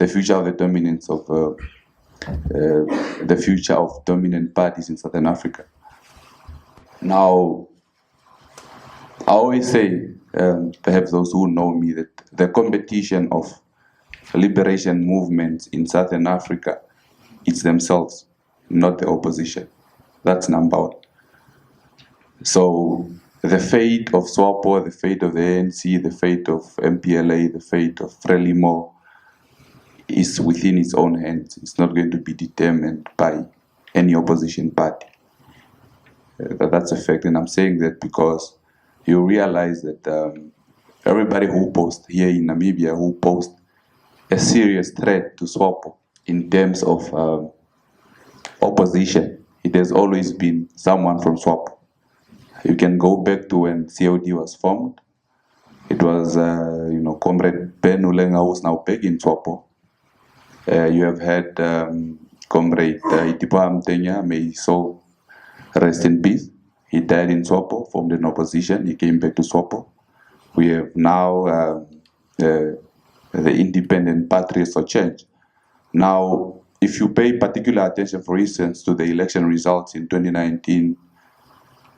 the future of the dominance of the future of dominant parties in Southern Africa. Now, I always say, perhaps those who know me, that the competition of liberation movements in Southern Africa, it's themselves, not the opposition. That's number one. So the fate of SWAPO, the fate of the ANC, the fate of MPLA, the fate of Frelimo is within its own hands. It's not going to be determined by any opposition party. That's a fact, and I'm saying that because you realize that everybody who posts here in Namibia, who posts a serious threat to SWAPO in terms of opposition, it has always been someone from SWAPO. You can go back to when COD was formed. It was, Comrade Ben Ulenga, who's now back in SWAPO. You have had Comrade Itipo Amtenya, may he so rest in peace. He died in SWAPO, formed an opposition. He came back to SWAPO. We have now the Independent Patriots for Change. Now, if you pay particular attention, for instance, to the election results in 2019,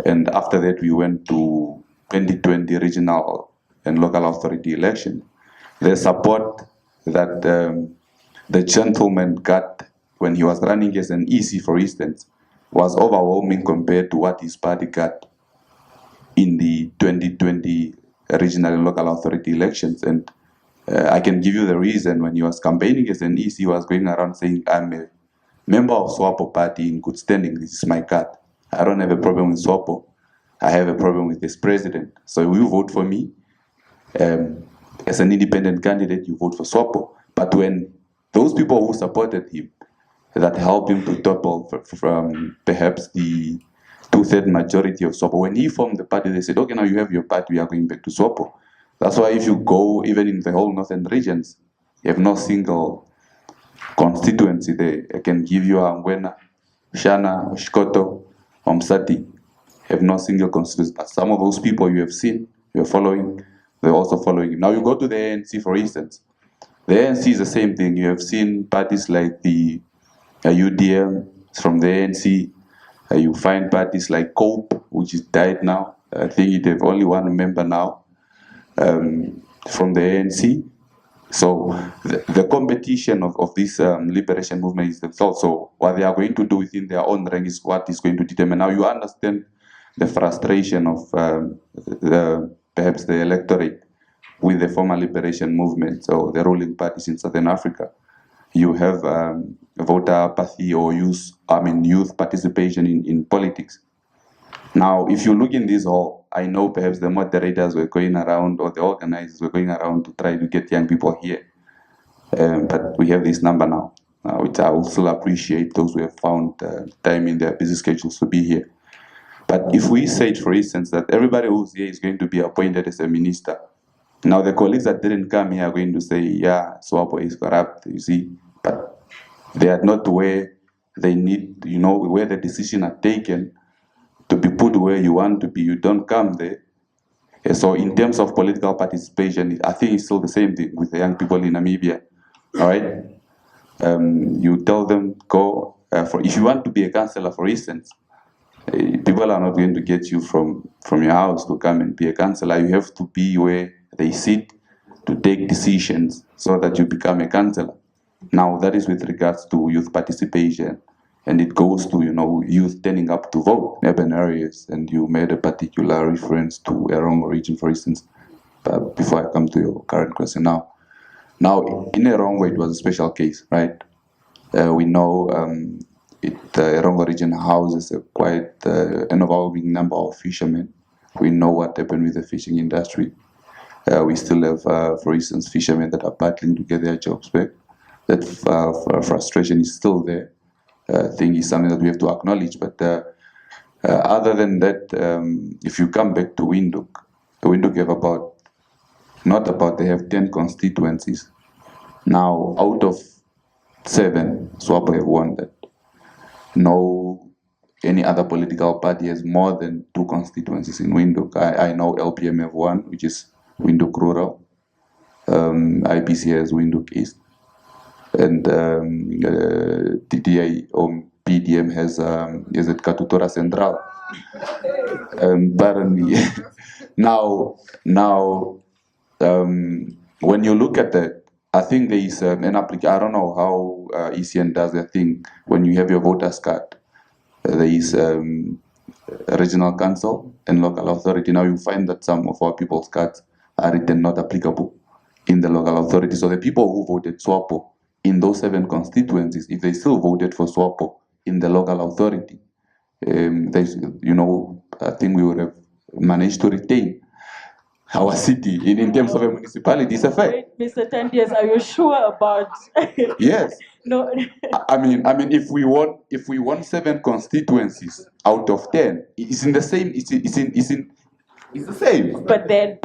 and after that we went to 2020 regional and local authority election, the support that the gentleman got when he was running as an EC, for instance, was overwhelming compared to what his party got in the 2020 regional and local authority elections. And I can give you the reason. When he was campaigning as an EC, he was going around saying, I'm a member of SWAPO Party in good standing. This is my card. I don't have a problem with SWAPO. I have a problem with this president. So will you vote for me? As an independent candidate, you vote for SWAPO. But when those people who supported him, that helped him to topple from perhaps the 2/3 majority of SWAPO, when he formed the party, they said, okay, now you have your party, we are going back to SWAPO. That's why if you go even in the whole northern regions, you have no single constituency there. I can give you Angwena, Shana, Shikoto, Omsati, have no single constituency. But some of those people you have seen, you're following, they're also following. Now you go to the ANC, for instance. The ANC is the same thing. You have seen parties like the UDM from the ANC. You find parties like COPE, which is died now. I think it have only one member now from the ANC. So the competition of this liberation movement is themselves. So what they are going to do within their own rank is what is going to determine. Now you understand the frustration of perhaps the electorate with the former liberation movement, so the ruling parties in Southern Africa. You have voter apathy or youth participation in politics. Now, if you look in this hall, I know perhaps the moderators were going around, or the organizers were going around to try to get young people here. But we have this number now, which I also appreciate those who have found time in their busy schedules to be here. But if we say, for instance, that everybody who's here is going to be appointed as a minister, now the colleagues that didn't come here are going to say, yeah, SWAPO is corrupt, you see, but they are not where they need, where the decision are taken to be put where you want to be. You don't come there. And so in terms of political participation, I think it's still the same thing with the young people in Namibia, all right? You tell them, go, if you want to be a councillor, for instance, people are not going to get you from your house to come and be a councillor. You have to be where they sit to take decisions so that you become a councillor. Now, that is with regards to youth participation, and it goes to, youth turning up to vote in urban areas. And you made a particular reference to Erongo region, for instance, before I come to your current question now. Now, in Erongo, it was a special case, right? We know the Erongo region houses quite an overwhelming number of fishermen. We know what happened with the fishing industry. We still have, for instance, fishermen that are battling to get their jobs back. That frustration is still there. I think it's something that we have to acknowledge. But other than that, if you come back to Windhoek, Windhoek have they have 10 constituencies. Now, out of 7, SWAPO have won that. No, any other political party has more than 2 constituencies in Windhoek. I know LPM have 1, which is Windhoek Rural. IPC has Windhoek East. and DDA or PDM has is it Katutora Central. Apparently, now when you look at that, I think there is an application. I don't know how ECN does their thing. When you have your voters card, there is a regional council and local authority. Now you find that some of our people's cards are written not applicable in the local authority. So the people who voted SWAPO in those 7 constituencies, if they still voted for SWAPO in the local authority, they, I think we would have managed to retain our city in terms of a municipality. It's a fact. Wait, Mr. Taddeus, are you sure about? Yes. No. I mean, if we won 7 constituencies out of 10, it's in the same. It's the same. But then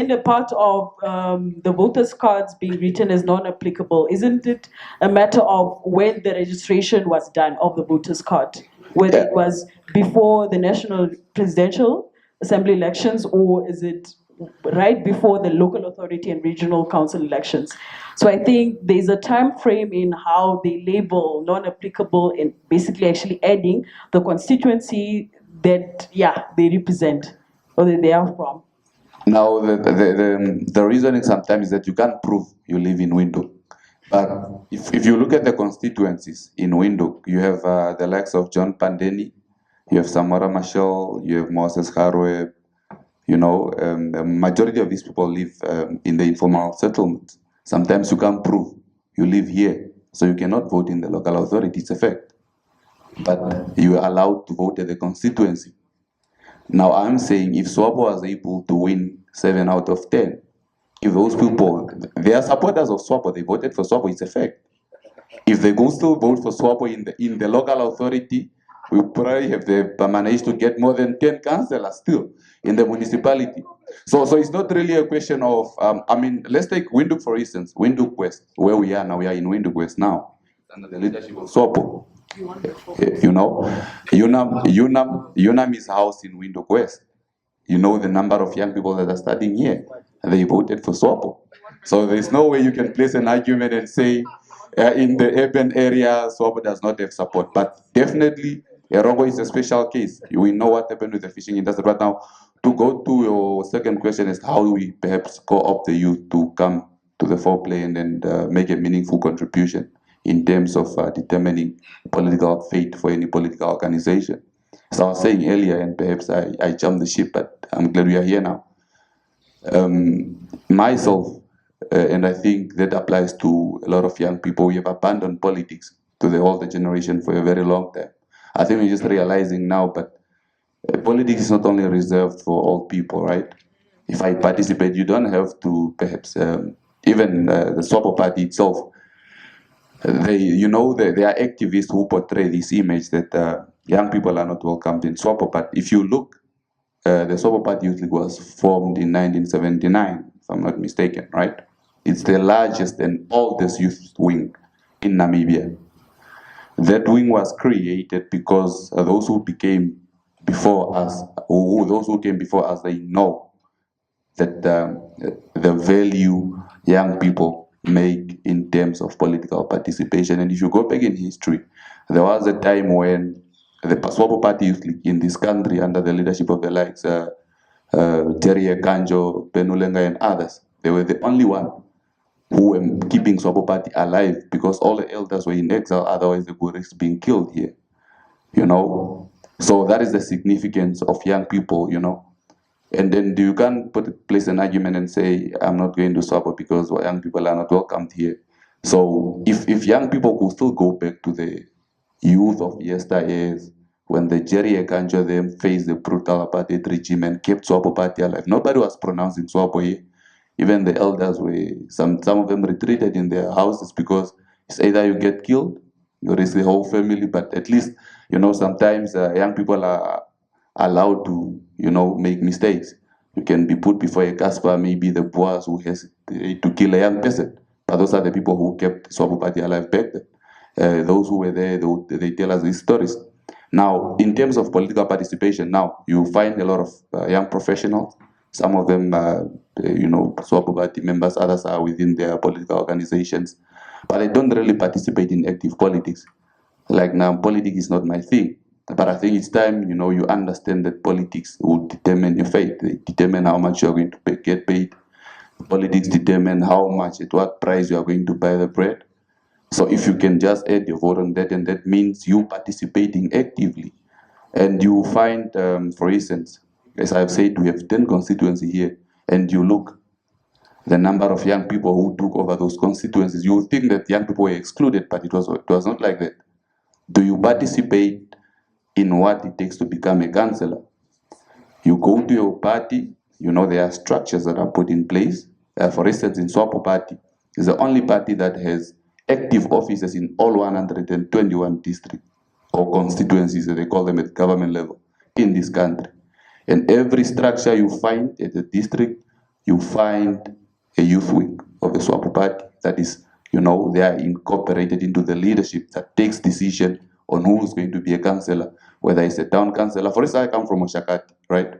the part of the voters' cards being written as non-applicable, isn't it a matter of when the registration was done of the voters' card, whether it was before the national presidential assembly elections, or is it right before the local authority and regional council elections? So I think there's a time frame in how they label non-applicable and basically actually adding the constituency that they represent or that they are from. Now the reasoning sometimes is that you can't prove you live in Windhoek. But if you look at the constituencies in Windhoek, you have the likes of John Pandeni, you have Samora Machel, you have Moses Harwe. The majority of these people live in the informal settlements. Sometimes you can't prove you live here, so you cannot vote in the local authority. It's a fact. But you are allowed to vote at the constituency. Now I'm saying if SWAPO was able to win 7 out of 10, if those people, they are supporters of SWAPO, they voted for SWAPO, it's a fact. If they go still vote for SWAPO in the local authority, we probably have managed to get more than 10 councillors still in the municipality. So it's not really a question of, let's take Windhoek for instance, Windhoek West, where we are now. We are in Windhoek West now, under the leadership of SWAPO. UNAM is housed in Windhoek West. The number of young people that are studying here, they voted for SWAPO. So there's no way you can place an argument and say in the urban area, SWAPO does not have support. But definitely, Erogo is a special case. We know what happened with the fishing industry. But now, to go to your second question is how we perhaps co-opt the youth to come to the foreplay and then make a meaningful contribution in terms of determining political fate for any political organization. As I was saying earlier, and perhaps I jumped the ship, but I'm glad we are here now. Myself, and I think that applies to a lot of young people, we have abandoned politics to the older generation for a very long time. I think we're just realizing now, but politics is not only reserved for old people, right? If I participate, you don't have to perhaps, even the SWAPO Party itself, there are activists who portray this image that young people are not welcomed in SWAPO. But if you look, the SWAPO Party Youth League was formed in 1979, if I'm not mistaken, right? It's the largest and oldest youth wing in Namibia. That wing was created because those who came before us, they know that the value young people make in terms of political participation. And if you go back in history, there was a time when the SWAPO Party Youth League in this country, under the leadership of the likes Terry Kanjo, Penulenga, and others, they were the only one who were keeping SWAPO Party alive because all the elders were in exile, otherwise they would risk being killed here. So that is the significance of young people, And then you can't place an argument and say, I'm not going to SWAPO because young people are not welcomed here. So if young people could still go back to the youth of yesteryears, when the Jerry Ekanjo them faced the brutal apartheid regime and kept SWAPO Party alive, nobody was pronouncing SWAPO here. Even the elders were, some of them retreated in their houses because it's either you get killed, you risk the whole family, but at least, sometimes young people are allowed to, make mistakes. You can be put before a Casper, maybe the boss who has to kill a young person. But those are the people who kept SWAPO Party alive back then. Those who were there, they tell us these stories. Now, in terms of political participation, now you find a lot of young professionals. Some of them, SWAPO Party members, others are within their political organizations. but I don't really participate in active politics. Like now, politics is not my thing. But I think it's time, you understand that politics will determine your fate. They determine how much you're going to get paid. Politics determine how much, at what price you are going to buy the bread. So if you can just add your vote on that, and that means you participating actively. And you find, for instance, as I've said, we have 10 constituencies here, and you look, the number of young people who took over those constituencies, you would think that young people were excluded, but it was not like that. Do you participate in what it takes to become a councillor? You go to your party, there are structures that are put in place. For instance, in SWAPO Party, is the only party that has active offices in all 121 districts or constituencies, as they call them at government level, in this country. And every structure you find at the district, you find a youth wing of the SWAPO Party that is, they are incorporated into the leadership that takes decision on who is going to be a councillor, whether it's a town councillor. For instance, I come from Oshakati, right?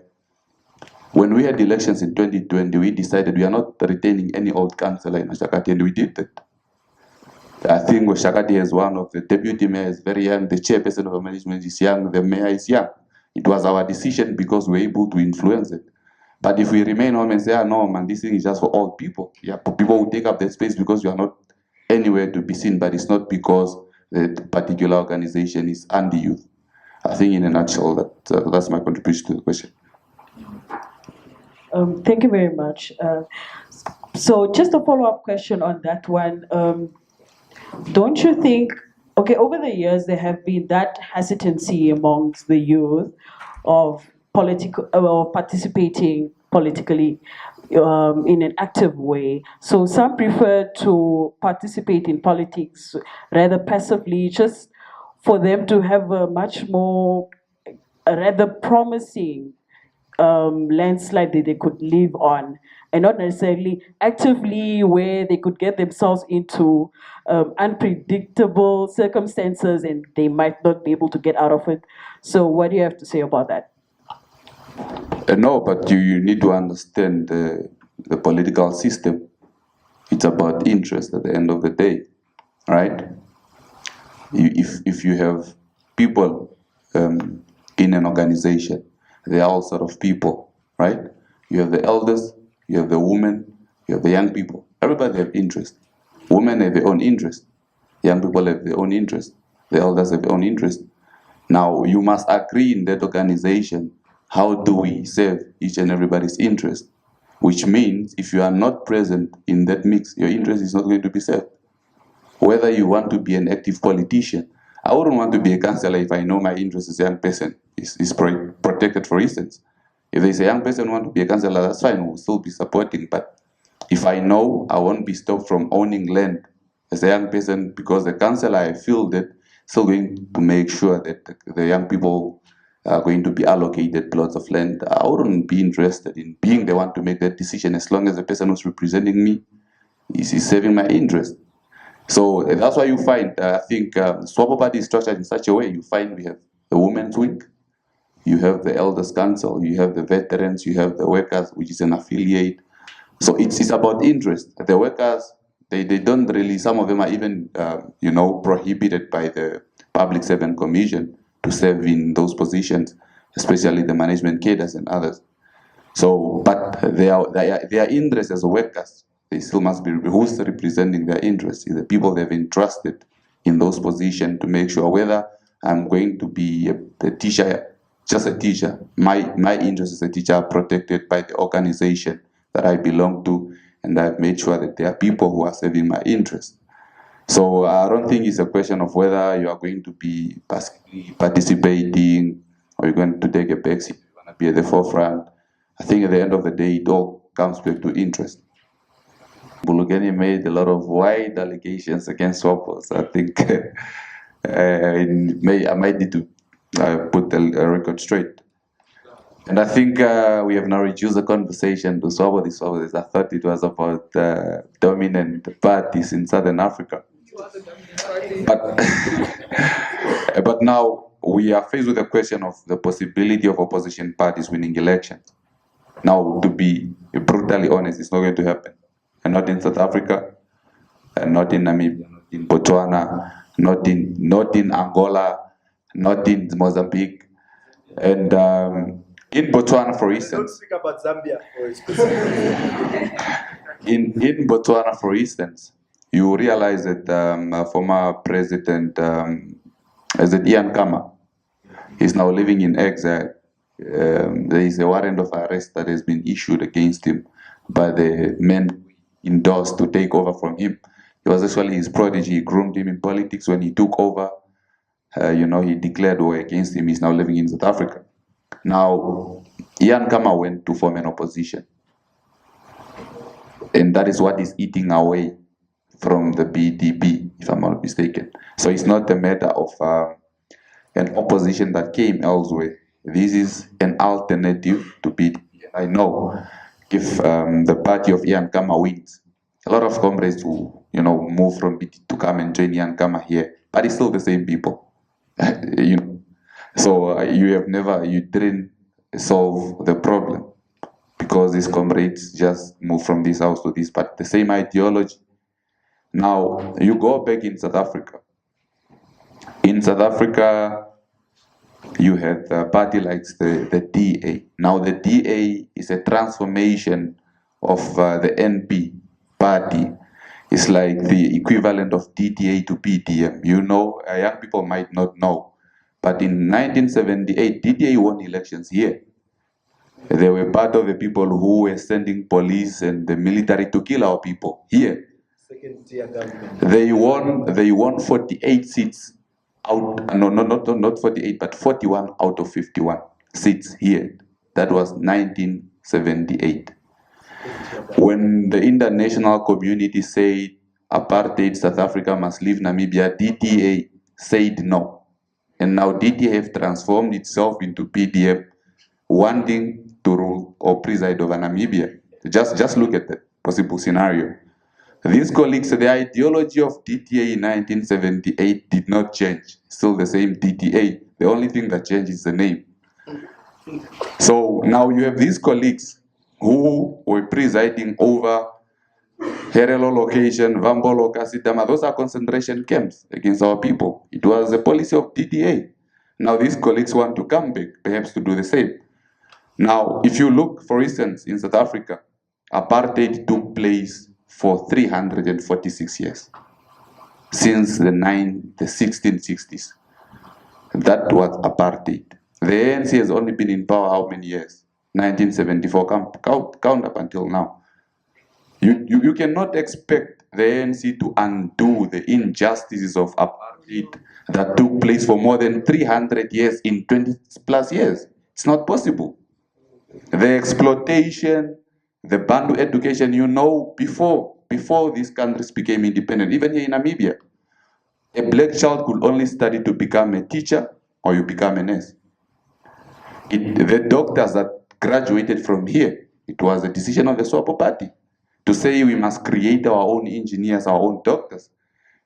When we had elections in 2020, we decided we are not retaining any old councillor in Oshakati, and we did that. I think Oshakati has one of the deputy mayors very young, the chairperson of the management is young, the mayor is young. It was our decision because we were able to influence it. But if we remain home and say, no, man, this thing is just for old people. Yeah, people will take up that space because you are not anywhere to be seen, but it's not because the particular organization is anti-youth. I think in a nutshell, that's my contribution to the question. Thank you very much. So just a follow-up question on that one. Don't you think, okay, over the years there have been that hesitancy amongst the youth of participating politically in an active way. So some prefer to participate in politics rather passively, just for them to have a much more, rather promising landslide that they could live on, and not necessarily actively where they could get themselves into unpredictable circumstances and they might not be able to get out of it. So what do you have to say about that? No, but you need to understand the political system. It's about interest at the end of the day, right? If you have people in an organization, they are all sort of people, right? You have the elders, you have the women, you have the young people. Everybody have interest. Women have their own interest. Young people have their own interest. The elders have their own interest. Now, you must agree in that organization, how do we serve each and everybody's interest? Which means if you are not present in that mix, your interest is not going to be served. Whether you want to be an active politician, I wouldn't want to be a councillor if I know my interest as a young person is protected, for instance. If there's a young person who wants to be a councillor, that's fine, we'll still be supporting. But if I know I won't be stopped from owning land as a young person, because the councillor, I feel that still going to make sure that the young people are going to be allocated plots of land, I wouldn't be interested in being the one to make that decision as long as the person who's representing me is serving my interest. So that's why you find, I think, SWAPO Party is structured in such a way. You find we have the women's wing, you have the elders council, you have the veterans, you have the workers, which is an affiliate. So it's about interest. The workers, they don't really, some of them are even, prohibited by the Public Servant Commission to serve in those positions, especially the management cadres and others. So, but their interest as workers, they still must be, who's representing their interests is the people they've entrusted in those positions to make sure whether I'm going to be a teacher, just a teacher, my interests as a teacher are protected by the organization that I belong to, and I've made sure that there are people who are serving my interests. So I don't think it's a question of whether you are going to be participating or you're going to take a backseat, you're going to be at the forefront. I think at the end of the day, it all comes back to interest. Bulugani made a lot of wide allegations against SWAPOs. I think I might need to put the record straight. And I think we have now reduced the conversation to SWAPO. I thought it was about dominant parties in Southern Africa. But now we are faced with the question of the possibility of opposition parties winning elections. Now, to be brutally honest, it's not going to happen. And not in South Africa, and not in Namibia. in Botswana, not in Angola, not in Mozambique. And in Botswana, for instance, Don't speak about Zambia. in Botswana, for instance, you realize that former president, is it Ian Kama, he's now living in exile. There is a warrant of arrest that has been issued against him by the men endorsed to take over from him. He was actually his protege. He groomed him in politics. When he took over, he declared war against him. He's now living in South Africa. Now, Ian Kama went to form an opposition. And that is what is eating away from the BDP, if I'm not mistaken. So it's not a matter of an opposition that came elsewhere. This is an alternative to BDP. I know if the party of Ian Kama wins, a lot of comrades will, move from BDP to come and join Ian Kama here, but it's still the same people. So you didn't solve the problem because these comrades just move from this house to this, but the same ideology. Now, you go back in South Africa. In South Africa, you have a party like the DA. Now, the DA is a transformation of the NP party. It's like the equivalent of DTA to PDM. Young people might not know. But in 1978, DTA won elections here. They were part of the people who were sending police and the military to kill our people here. Second-tier government. They won 48 seats out. No, not 48, but 41 out of 51 seats here. That was 1978. When the international community said apartheid South Africa must leave Namibia, DTA said no. And now DTA have transformed itself into PDM, wanting to rule or preside over Namibia. Just look at the possible scenario. These colleagues, the ideology of DTA in 1978 did not change. Still the same DTA. The only thing that changed is the name. So now you have these colleagues who were presiding over Herelo location, Vambolo, Kasidama. Those are concentration camps against our people. It was the policy of DTA. Now these colleagues want to come back, perhaps to do the same. Now, if you look, for instance, in South Africa, apartheid took place for 346 years, since the 1660s. That was apartheid. The ANC has only been in power how many years? 1974, count up until now. You cannot expect the ANC to undo the injustices of apartheid that took place for more than 300 years in 20 plus years. It's not possible. The exploitation, the Bantu education, before these countries became independent, even here in Namibia, a black child could only study to become a teacher or you become a nurse. The doctors that graduated from here, it was a decision of the SWAPO Party to say we must create our own engineers, our own doctors.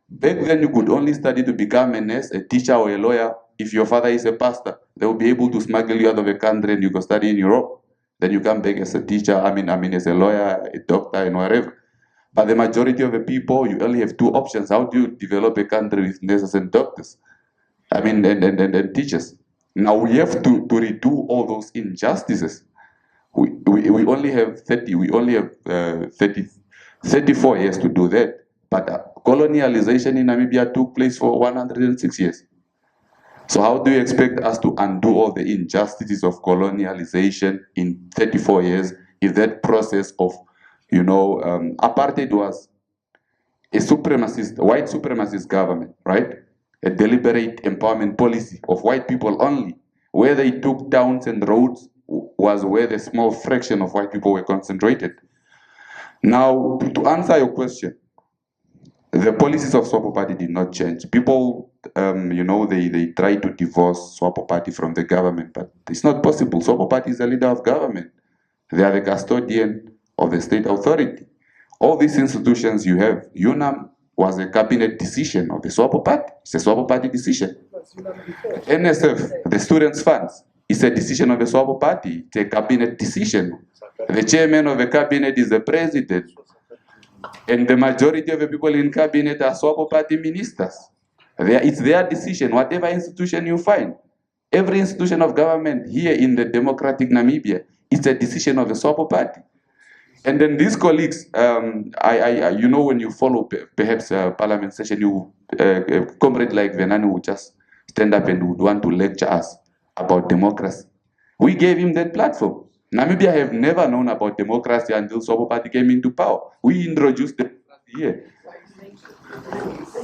Back then, you could only study to become a nurse, a teacher, or a lawyer. If your father is a pastor, they will be able to smuggle you out of the country and you go study in Europe. Then you come back as a teacher, as a lawyer, a doctor, and whatever. But the majority of the people, you only have two options. How do you develop a country with nurses and doctors? And teachers. Now we have to redo all those injustices. We only have 34 years to do that. But colonialization in Namibia took place for 106 years. So how do you expect us to undo all the injustices of colonialization in 34 years if that process of, apartheid was a white supremacist government, right? A deliberate empowerment policy of white people only. Where they took towns and roads was where the small fraction of white people were concentrated. Now, to answer your question, the policies of SWAPO Party did not change. People, they try to divorce SWAPO Party from the government, but it's not possible. SWAPO Party is the leader of government. They are the custodian of the state authority. All these institutions you have, UNAM was a cabinet decision of the SWAPO Party. It's a SWAPO Party decision. NSF, the students' funds, it's a decision of the SWAPO Party. It's a cabinet decision. The chairman of the cabinet is the president. And the majority of the people in cabinet are SWAPO Party ministers. It's their decision, whatever institution you find. Every institution of government here in the democratic Namibia, it's a decision of the SWAPO Party. And then these colleagues, you know, when you follow perhaps a parliament session, you comrade like Venani would just stand up and would want to lecture us about democracy. We gave him that platform. Namibia have never known about democracy until SWAPO Party came into power. We introduced democracy here.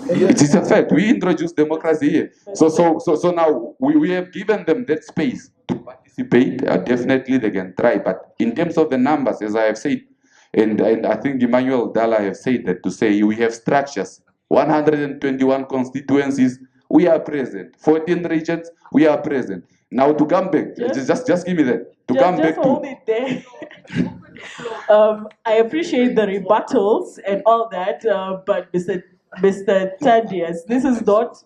It is a fact. We introduced democracy here. So now we have given them that space to participate. Definitely they can try. But in terms of the numbers, as I have said, and I think Emmanuel Dalla have said that to say we have structures. 121 constituencies, we are present. 14 regions, we are present. Now to come back, just give me that. To come back hold to it there. I appreciate the rebuttals and all that, but Mr. Taddeus, this is not.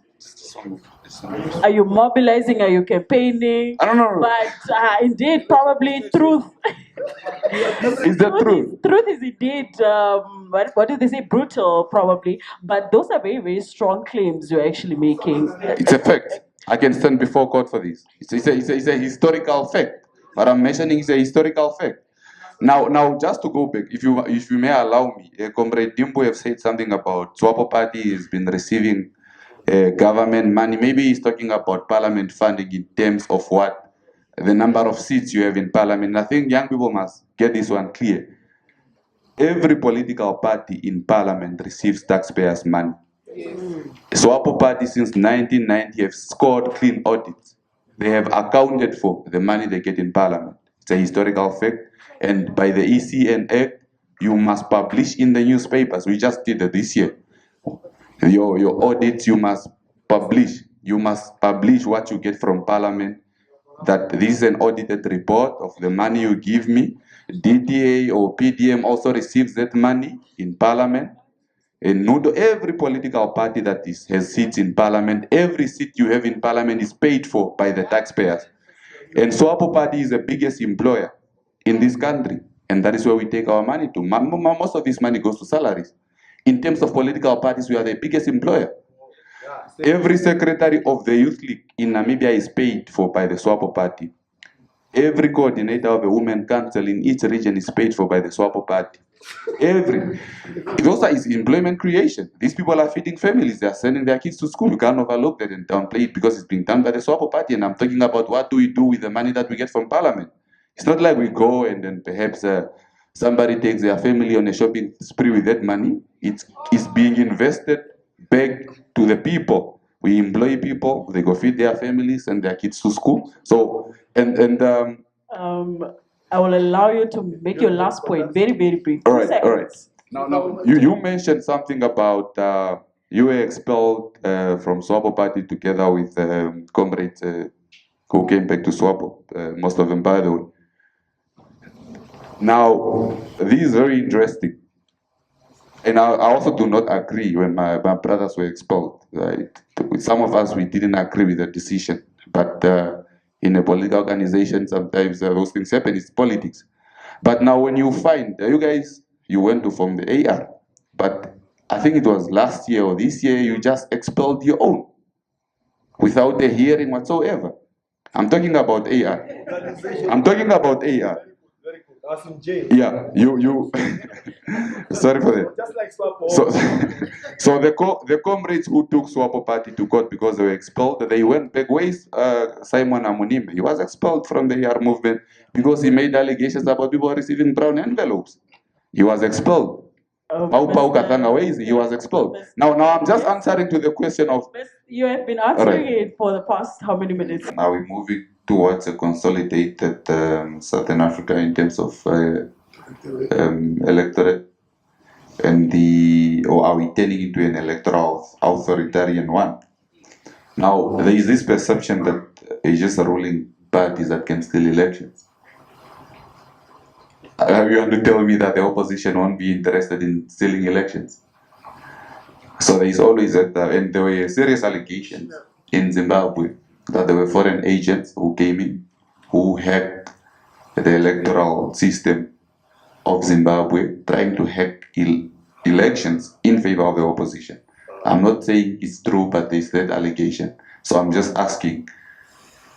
Are you mobilizing? Are you campaigning? I don't know. But indeed, probably truth. Is that true? Truth is indeed, what do they say, brutal, probably. But those are very, very strong claims you're actually making. It's a fact. I can stand before court for this. It's a historical fact. What I'm mentioning is a historical fact. Now, just to go back, if you may allow me, Comrade Dimbo have said something about SWAPO Party has been receiving government money. Maybe he's talking about parliament funding in terms of what the number of seats you have in parliament. I think young people must get this one clear. Every political party in parliament receives taxpayers' money. SWAPO Party since 1990 have scored clean audits. They have accounted for the money they get in parliament. It's a historical fact. And by the ECN Act, you must publish in the newspapers. We just did it this year. Your audits, you must publish. You must publish what you get from parliament. That this is an audited report of the money you give me. DTA or PDM also receives that money in parliament. And every political party that has seats in parliament, every seat you have in parliament is paid for by the taxpayers. And SWAPO Party is the biggest employer in this country. And that is where we take our money to. Most of this money goes to salaries. In terms of political parties, we are the biggest employer. Every secretary of the Youth League in Namibia is paid for by the SWAPO Party. Every coordinator of the Women Council in each region is paid for by the SWAPO Party. It also is employment creation. These people are feeding families. They are sending their kids to school. You can't overlook that and downplay it because it's being done by the SWAPO Party. And I'm talking about what do we do with the money that we get from parliament. It's not like we go and then perhaps somebody takes their family on a shopping spree with that money. It's being invested back to the people. We employ people, they go feed their families and their kids to school. So, I will allow you to make your last point very, very brief. All right. Now, you mentioned something about you were expelled from SWAPO Party together with comrades who came back to SWAPO, most of them, by the way. Now, this is very interesting. And I also do not agree when my brothers were expelled. Right? With some of us, we didn't agree with the decision. But in a political organization, sometimes those things happen. It's politics. But now when you find, you guys, you went to form the AR. But I think it was last year or this year, you just expelled your own without a hearing whatsoever. I'm talking about AR. I'm talking about AR. I was in jail. Yeah, you. Sorry for that. Just like SWAPO. So the comrades who took SWAPO Party to court because they were expelled, they went back. Where's Simon Amunime? He was expelled from the AR movement because he made allegations about people receiving brown envelopes. He was expelled. Pau Katanga, where is he? He was expelled. Now I'm just answering to the question of. You have been answering it for the past how many minutes? Now we're moving towards a consolidated Southern Africa in terms of electorate, or are we turning into an electoral authoritarian one? Now there is this perception that it's just a ruling parties that can steal elections. You want to tell me that the opposition won't be interested in stealing elections? So there is always that, and there were serious allegations in Zimbabwe that there were foreign agents who came in, who hacked the electoral system of Zimbabwe, trying to hack elections in favor of the opposition. I'm not saying it's true, but there's that allegation. So I'm just asking,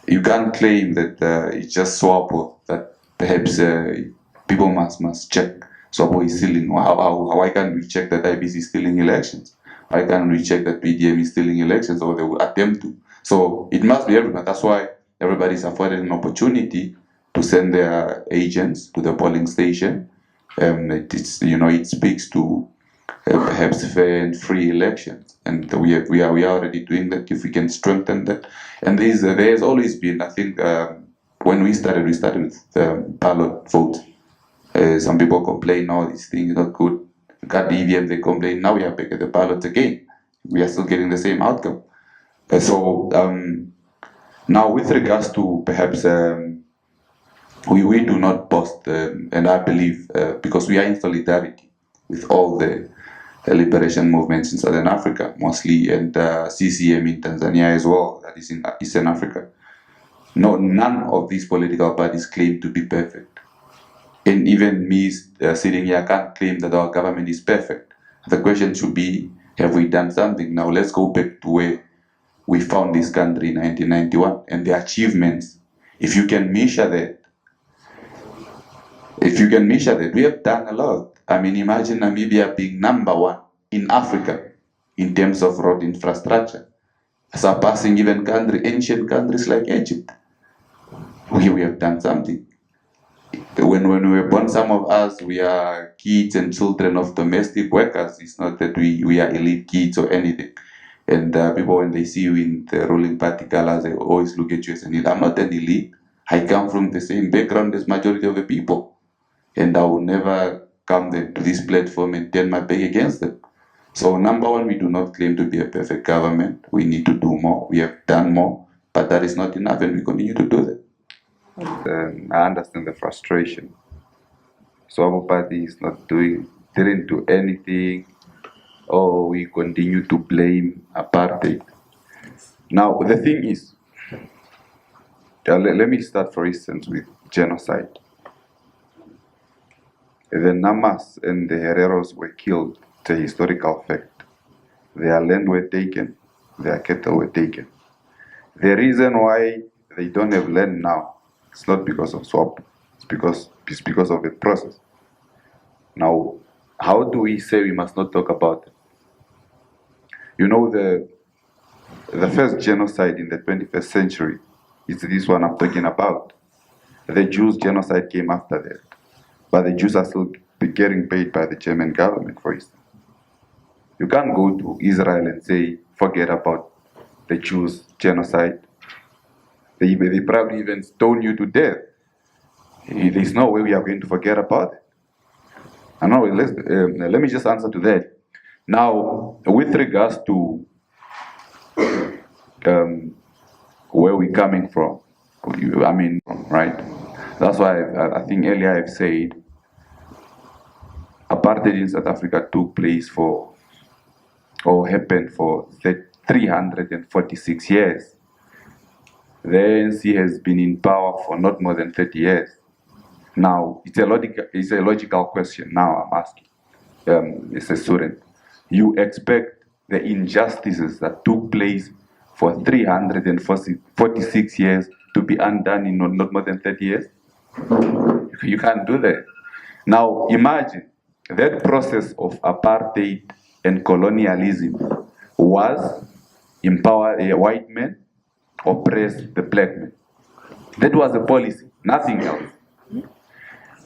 you can't claim that it's just SWAPO, that perhaps people must check SWAPO is stealing. Why can't we check that IBC is stealing elections? Why can't we check that PDM is stealing elections, or they will attempt to? So it must be everyone. That's why everybody's afforded an opportunity to send their agents to the polling station. It speaks to perhaps fair and free elections, and we are already doing that. If we can strengthen that, and there's always been, I think, when we started with ballot vote. Some people complain, "Oh, this thing is not good." We got the EVM, they complain. Now we are back at the ballot again. We are still getting the same outcome. Now, with regards to perhaps, we do not boast, and I believe because we are in solidarity with all the liberation movements in Southern Africa, mostly, and CCM in Tanzania as well, that is in Eastern Africa. No, none of these political parties claim to be perfect. And even me sitting here can't claim that our government is perfect. The question should be, have we done something? Now let's go back to where we found this country in 1991 and the achievements. If you can measure that, we have done a lot. I mean, imagine Namibia being #1 in Africa in terms of road infrastructure, surpassing even ancient countries like Egypt. We have done something. When we were born, some of us, we are kids and children of domestic workers. It's not that we are elite kids or anything. And people, when they see you in the ruling party colors, they always look at you as an elite. I'm not an elite. I come from the same background as majority of the people. And I will never come to this platform and turn my back against them. So #1, we do not claim to be a perfect government. We need to do more. We have done more, but that is not enough, and we continue to do that. I understand the frustration. SWAPO Party is didn't do anything, or we continue to blame apartheid. Now, the thing is, let me start, for instance, with genocide. The Namas and the Hereros were killed. It's a historical fact. Their land were taken, their cattle were taken. The reason why they don't have land now, it's not because of SWAPO, it's because of the process. Now, how do we say we must not talk about it? You know, the first genocide in the 21st century is this one I'm talking about. The Jews genocide came after that. But the Jews are still getting paid by the German government, for instance. You can't go to Israel and say, forget about the Jews genocide. They probably even stone you to death. There's no way we are going to forget about it. And now, let me just answer to that. Now, with regards to where we're coming from, right? That's why I think earlier I've said apartheid in South Africa took place happened for 346 years. The ANC has been in power for not more than 30 years. Now, it's a logical question now I'm asking, as a student. You expect the injustices that took place for 346 years to be undone in not more than 30 years? You can't do that. Now, imagine that process of apartheid and colonialism was empower a white man, oppress the black man. That was the policy, nothing else.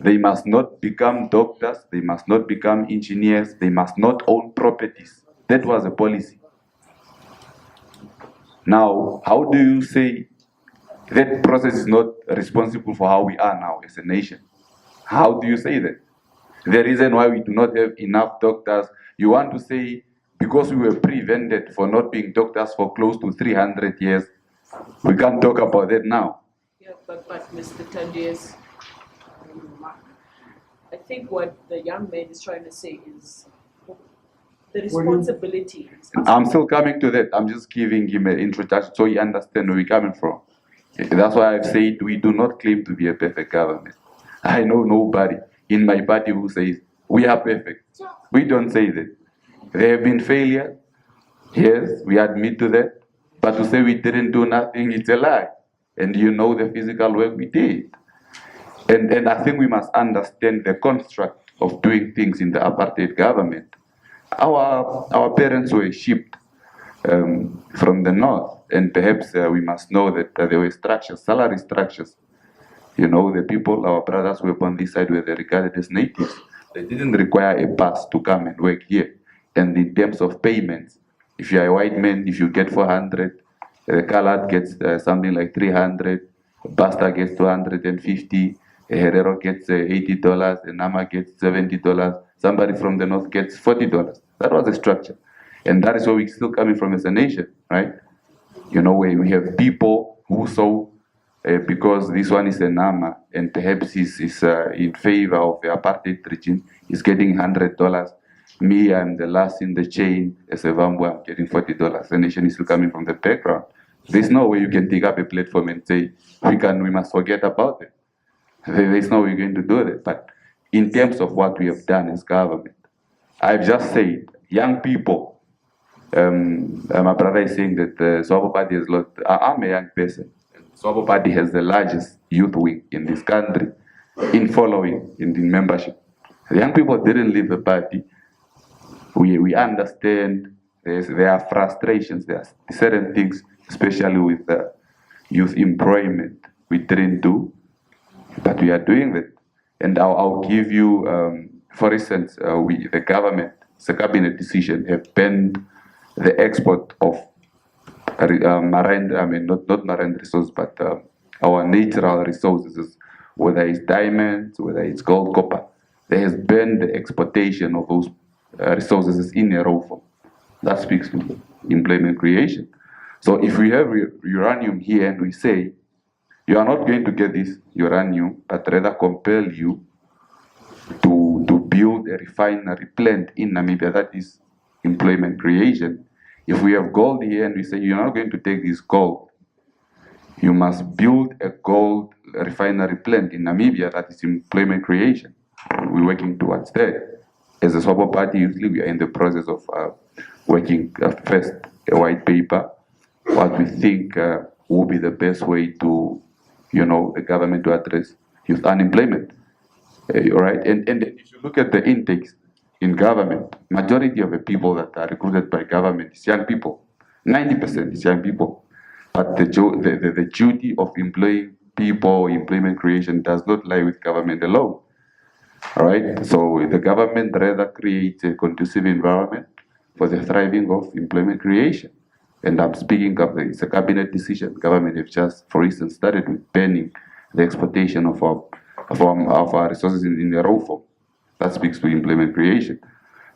They must not become doctors, they must not become engineers, they must not own properties. That was the policy. Now, how do you say that process is not responsible for how we are now as a nation? How do you say that? The reason why we do not have enough doctors, you want to say because we were prevented for not being doctors for close to 300 years, we can't talk about that now. Yeah, but Mr. Taddeus, I think what the young man is trying to say is the responsibility. I'm still coming to that. I'm just giving him an introduction so he understands where we're coming from. That's why I've said we do not claim to be a perfect government. I know nobody in my party who we are perfect. We don't say that. There have been failures. Yes, we admit to that. But to say we didn't do nothing, it's a lie. And you know the physical work we did. And I think we must understand the construct of doing things in the apartheid government. Our parents were shipped from the north, and perhaps we must know that there were structures, salary structures. You know, the people, our brothers who were on this side, were regarded as natives. They didn't require a pass to come and work here. And in terms of payments, if you are a white man, if you get 400, the colored gets something like 300, Basta gets 250, a Herero gets $80, a Nama gets $70, somebody from the north gets $40. That was the structure. And that is where we're still coming from as a nation, right? You know, where we have people who saw, because this one is a Nama, and perhaps he's in favor of the apartheid regime, he's getting $100. Me, I'm the last in the chain as a Vambo, I'm getting $40. The nation is still coming from the background. There's no way you can take up a platform and say, we must forget about it. There's no way you're going to do that. But in terms of what we have done as government, I've just said, young people, my brother is saying that the SWAPO Party has lost. I'm a young person. SWAPO Party has the largest youth wing in this country in following, in membership. The young people didn't leave the party. We understand there are frustrations, there are certain things, especially with youth employment, we didn't do, but we are doing that. And I'll give you, for instance, the government, it's a cabinet decision, have banned the export of marine, not marine resources, but our natural resources, whether it's diamonds, whether it's gold, copper. They have banned the exportation of those resources in a raw form. That speaks to employment creation. So if we have uranium here and we say, you are not going to get this uranium, but rather compel you to build a refinery plant in Namibia, that is employment creation. If we have gold here and we say, you're not going to take this gold, you must build a gold refinery plant in Namibia, that is employment creation. We're working towards that. As a SWAPO Party Youth League, we are in the process of working first a white paper, what we think will be the best way to, the government to address youth unemployment. All right, and if you look at the intakes in government, majority of the people that are recruited by government is young people. 90% is young people. But the duty of employing people, employment creation, does not lie with government alone. All right, so the government rather creates a conducive environment for the thriving of employment creation. And I'm speaking of it's a cabinet decision. Government have just, for instance, started with banning the exportation of our resources in the raw form. That speaks to employment creation.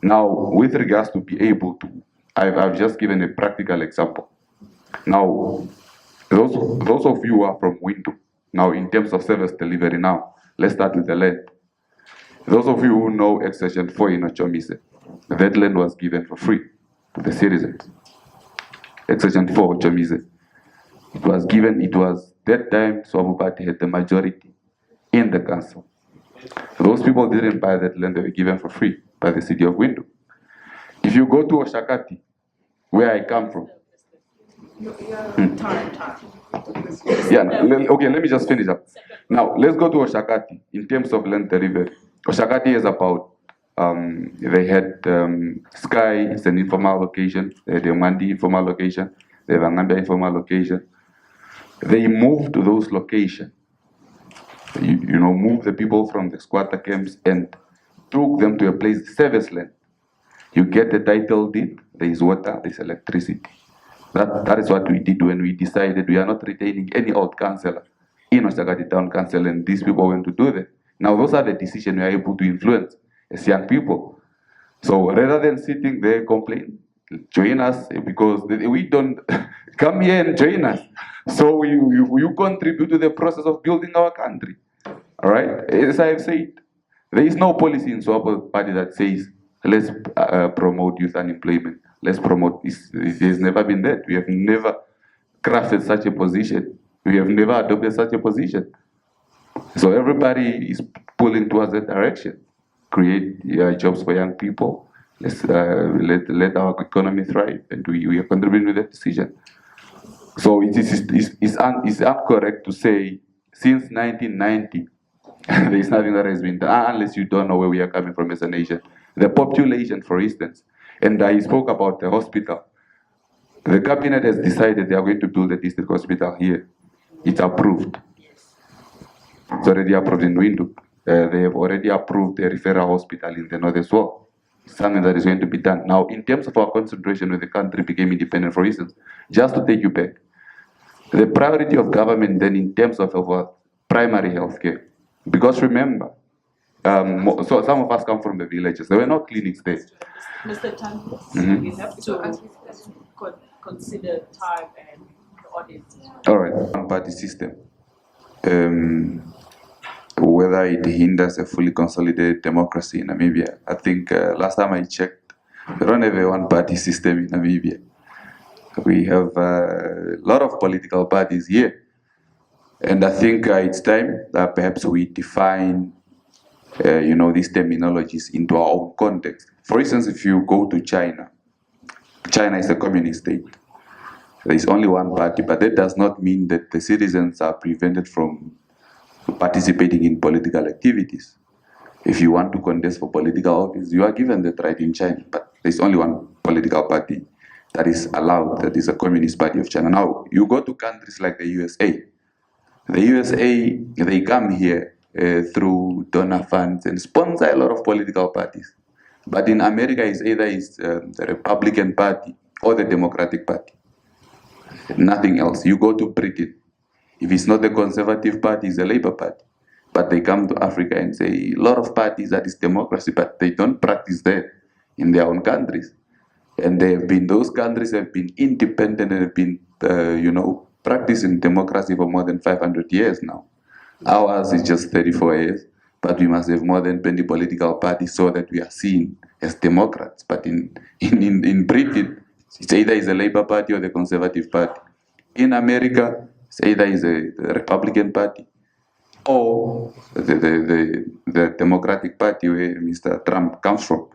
Now, with regards to be able to, I've just given a practical example. Now, those of you who are from Window, now in terms of service delivery now, let's start with the land. Those of you who know Section 4 in Ochomise, that land was given for free to the citizens. Section 4 Ochomise. It was given, that time SWAPO Party had the majority in the council. Those people didn't buy that land, they were given for free by the city of Window. If you go to Oshakati, where I come from. Okay, let me just finish up. Now, let's go to Oshakati in terms of land delivery. Oshakati is about, they had Sky, it's an informal location, they had a Mandi informal location, they have a Nambia informal location. They moved to those locations, moved the people from the squatter camps and took them to a place, service land. You get the title deed, there is water, there is electricity. That is what we did when we decided we are not retaining any old councillor in Oshakati Town Council, and these people went to do that. Now those are the decisions we are able to influence as young people. So rather than sitting there complaining, join us, because we don't come here and join us. So you contribute to the process of building our country. All right, as I have said, there is no policy in SWAPO Party that says let's promote youth unemployment. Let's promote this. There's never been that. We have never crafted such a position. We have never adopted such a position. So everybody is pulling towards that direction. create jobs for young people. Let's let our economy thrive, and we are contributing to that decision. So it's incorrect to say since 1990 there is nothing that has been done unless you don't know where we are coming from as a nation. The population, for instance, and I spoke about the hospital. The cabinet has decided they are going to build a district hospital here. It's approved. It's already approved in Windhoek. They have already approved a referral hospital in the north as well. Something that is going to be done. Now, in terms of our concentration when the country became independent, for instance, just to take you back, the priority of government then in terms of primary health care. Because remember, so some of us come from the villages. There were no clinics there. Mr. Taddeus, you have to consider time and the audience. All right, one-party system. Whether it hinders a fully consolidated democracy in Namibia. I think last time I checked, we don't have a one-party system in Namibia. We have a lot of political parties here. And I think it's time that perhaps we define, these terminologies into our own context. For instance, if you go to China, China is a communist state. There is only one party, but that does not mean that the citizens are prevented from participating in political activities. If you want to contest for political office, you are given that right in China, but there is only one political party that is allowed, that is a Communist Party of China. Now, you go to countries like the USA. The USA, they come here through donor funds and sponsor a lot of political parties. But in America, it's either the Republican Party or the Democratic Party. Nothing else. You go to Britain. If it's not the Conservative Party, it's the Labour Party. But they come to Africa and say, a lot of parties that is democracy, but they don't practice that in their own countries. And those countries have been independent and have been, practicing democracy for more than 500 years now. Ours is just 34 years, but we must have more than 20 political parties so that we are seen as Democrats. But in Britain, it's either is the Labour Party or the Conservative Party. In America, it's either is the Republican Party or the Democratic Party where Mr. Trump comes from.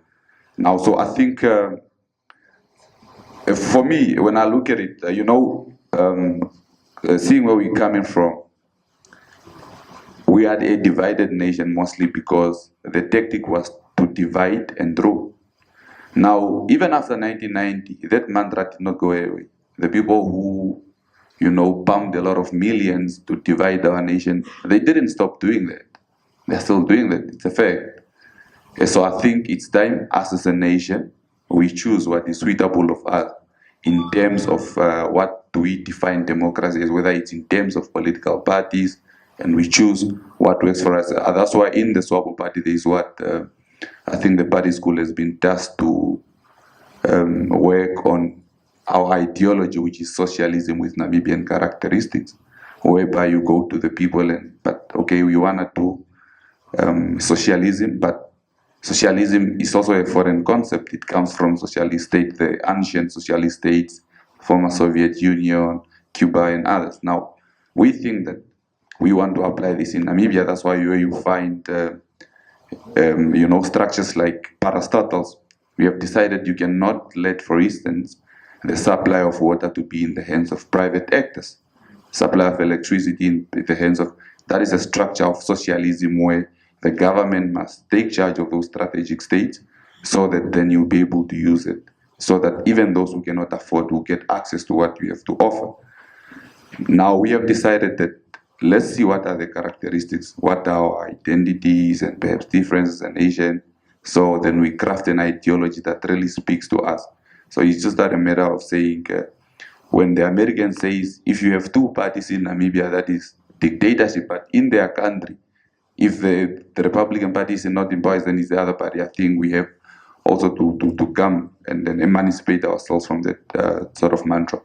Now, so I think for me, when I look at it, seeing where we're coming from, we are a divided nation mostly because the tactic was to divide and rule. Now, even after 1990, that mantra did not go away. The people who, pumped a lot of millions to divide our nation, they didn't stop doing that. They're still doing that. It's a fact. And so I think it's time, us as a nation, we choose what is suitable of us in terms of what do we define democracy as, whether it's in terms of political parties, and we choose what works for us. That's why in the SWAPO Party, there is what I think the party school has been tasked to work on our ideology, which is socialism with Namibian characteristics, whereby you go to the people we want to do socialism, but socialism is also a foreign concept. It comes from socialist states, the ancient socialist states, former Soviet Union, Cuba, and others. Now, we think that we want to apply this in Namibia. That's why you find, structures like Aristotle's. We have decided you cannot let, for instance, the supply of water to be in the hands of private actors. Supply of electricity in the hands of, that is a structure of socialism where the government must take charge of those strategic states so that then you'll be able to use it, so that even those who cannot afford will get access to what we have to offer. Now we have decided that let's see what are the characteristics, what are our identities and perhaps differences as a nation, so then we craft an ideology that really speaks to us. So it's just not a matter of saying, when the American says, if you have two parties in Namibia, that is dictatorship, but in their country, if the Republican Party is not in power, then it's the other party. I think we have also to come and then emancipate ourselves from that sort of mantra.